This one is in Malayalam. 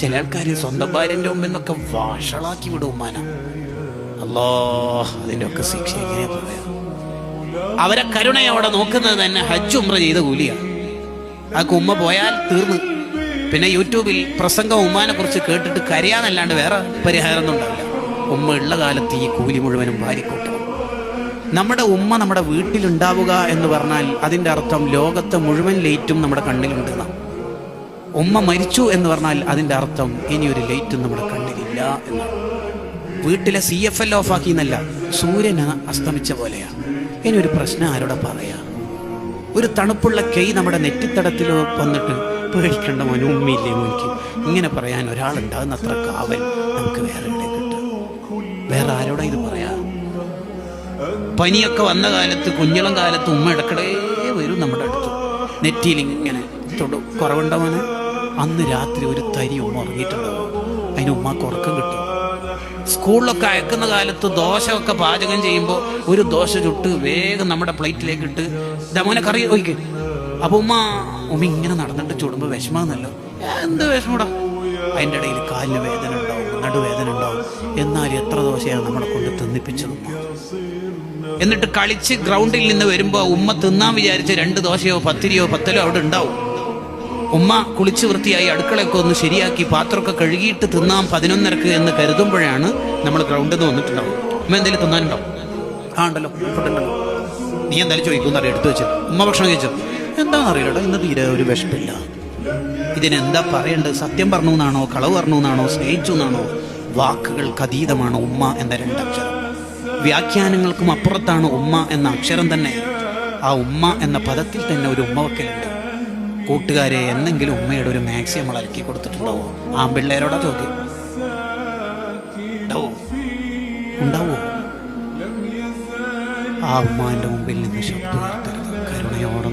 ചില ആൾക്കാർ സ്വന്തം ഭാര്യന്റെ മുമ്പിൽ നിന്നൊക്കെ വഷളാക്കി വിടും ഉമ്മാന. അല്ലാ, അതിന്റെ ഒക്കെ ശിക്ഷ എങ്ങനെയാ പറയാ? അവരെ കരുണയോടെ നോക്കുന്നത് തന്നെ ഹജ്ജ് ഉംറ ചെയ്ത കൂലിയാണ്. ആ ഉമ്മ പോയാൽ തീർന്നു. പിന്നെ യൂട്യൂബിൽ പ്രസംഗം ഉമ്മാനെ കുറിച്ച് കേട്ടിട്ട് കരയാന്നല്ലാണ്ട് വേറെ പരിഹാരമൊന്നും ഉണ്ടാവില്ല. ഉമ്മ ഉള്ള കാലത്ത് ഈ കൂലി മുഴുവനും ഭാര്യക്കൂട്ടണം. നമ്മുടെ ഉമ്മ നമ്മുടെ വീട്ടിലുണ്ടാവുക എന്ന് പറഞ്ഞാൽ അതിൻ്റെ അർത്ഥം ലോകത്തെ മുഴുവൻ ലൈറ്റും നമ്മുടെ കണ്ണിലുണ്ട് എന്നാണ്. ഉമ്മ മരിച്ചു എന്ന് പറഞ്ഞാൽ അതിൻ്റെ അർത്ഥം ഇനിയൊരു ലൈറ്റും നമ്മുടെ കണ്ണിലില്ല എന്നാണ്. വീട്ടിലെ CFL ഓഫാക്കി എന്നല്ല, സൂര്യന് അസ്തമിച്ച പോലെയാണ്. ഇനി ഒരു പ്രശ്നം ആരോടെ പറയാ? ഒരു തണുപ്പുള്ള കൈ നമ്മുടെ നെറ്റിത്തടത്തിൽ വന്നിട്ട് പേടിക്കേണ്ട മോനും ഉമ്മയില്ലേ മോനിക്ക് ഇങ്ങനെ പറയാൻ ഒരാളുണ്ടാകുന്ന അത്ര കാവൽ നമുക്ക് വേറെ എവിടെ കിട്ടും? വേറെ ആരോടാ ഇത് പറയാ? പനിയൊക്കെ വന്ന കാലത്ത്, കുഞ്ഞിളം കാലത്ത് ഉമ്മ ഇടക്കിടേ വരും നമ്മുടെ അടുത്ത്. നെറ്റിയിൽ ഇങ്ങനെ തൊടും. കുറവുണ്ടവന് അന്ന് രാത്രി ഒരു തരി ഉമ്മ ഉറങ്ങിയിട്ടുണ്ടാവും. അതിന് ഉമ്മക്ക് ഉറക്കം കിട്ടും. സ്കൂളിലൊക്കെ അയക്കുന്ന കാലത്ത് ദോശയൊക്കെ പാചകം ചെയ്യുമ്പോൾ ഒരു ദോശ ചുട്ട് വേഗം നമ്മുടെ പ്ലേറ്റിലേക്ക് ഇട്ട് ദമോനെ കറി ഒഴിക്ക്. അപ്പൊ ഉമ്മ ഇങ്ങനെ നടന്നിട്ട് ചുടുമ്പോൾ വിഷമാന്നല്ലോ. എന്ത് വിഷമൂടാ? അതിൻ്റെ ഇടയിൽ കാലിന് വേദന ഉണ്ടാവും, നടുവേദന ഉണ്ടാവും. എന്നാൽ എത്ര ദോശയാണ് നമ്മളെ കൊണ്ട് തിന്നിപ്പിച്ചത് ഉമ്മ. എന്നിട്ട് കളിച്ച് ഗ്രൗണ്ടിൽ നിന്ന് വരുമ്പോൾ ഉമ്മ തിന്നാൻ വിചാരിച്ച് 2 ദോശയോ പത്തിരിയോ പത്തലോ അവിടെ ഉണ്ടാവും. ഉമ്മ കുളിച്ച് വൃത്തിയായി അടുക്കളയൊക്കെ ഒന്ന് ശരിയാക്കി പാത്രമൊക്കെ കഴുകിയിട്ട് തിന്നാം 11:30 എന്ന് കരുതുമ്പോഴാണ് നമ്മൾ ഗ്രൗണ്ടിൽ നിന്ന് വന്നിട്ടുണ്ടാവും. ഉമ്മ എന്തെങ്കിലും തിന്നാനുണ്ടാവും. ഉണ്ടല്ലോ, ഫുഡുണ്ടല്ലോ. നീ എന്തായാലും ചോദിക്കുമെന്നറിയാം, എടുത്തു വെച്ചത്. ഉമ്മ ഭക്ഷണം കഴിച്ചത് എന്താണെന്ന് അറിയില്ലട്ടോ, ഇന്ന് തീരെ ഒരു വിശപ്പില്ല. ഇതിനെന്താ പറയേണ്ടത്? സത്യം പറഞ്ഞു എന്നാണോ, കളവ് പറഞ്ഞു എന്നാണോ, സ്നേഹിച്ചു എന്നാണോ? വാക്കുകൾക്ക് അതീതമാണ് ഉമ്മ എന്ന 2 അക്ഷരം. വ്യാഖ്യാനങ്ങൾക്കും അപ്പുറത്താണ് ഉമ്മ എന്ന അക്ഷരം തന്നെ. ആ ഉമ്മ എന്ന പദത്തിൽ തന്നെ ഒരു ഉമ്മ വക്കലുണ്ട്. കൂട്ടുകാരെ, എന്നെങ്കിലും ഉമ്മയുടെ ഒരു മാക്സി നമ്മൾ ഇറക്കി കൊടുത്തിട്ടുണ്ടാവോ? ആൺപിള്ളേരോടാ ചോദ്യം. ഉണ്ടാവോ? ആ ഉമ്മാന്റെ മുമ്പിൽ നിന്ന് ശബ്ദം ഉയർത്തരുത്. കരുണയോടെ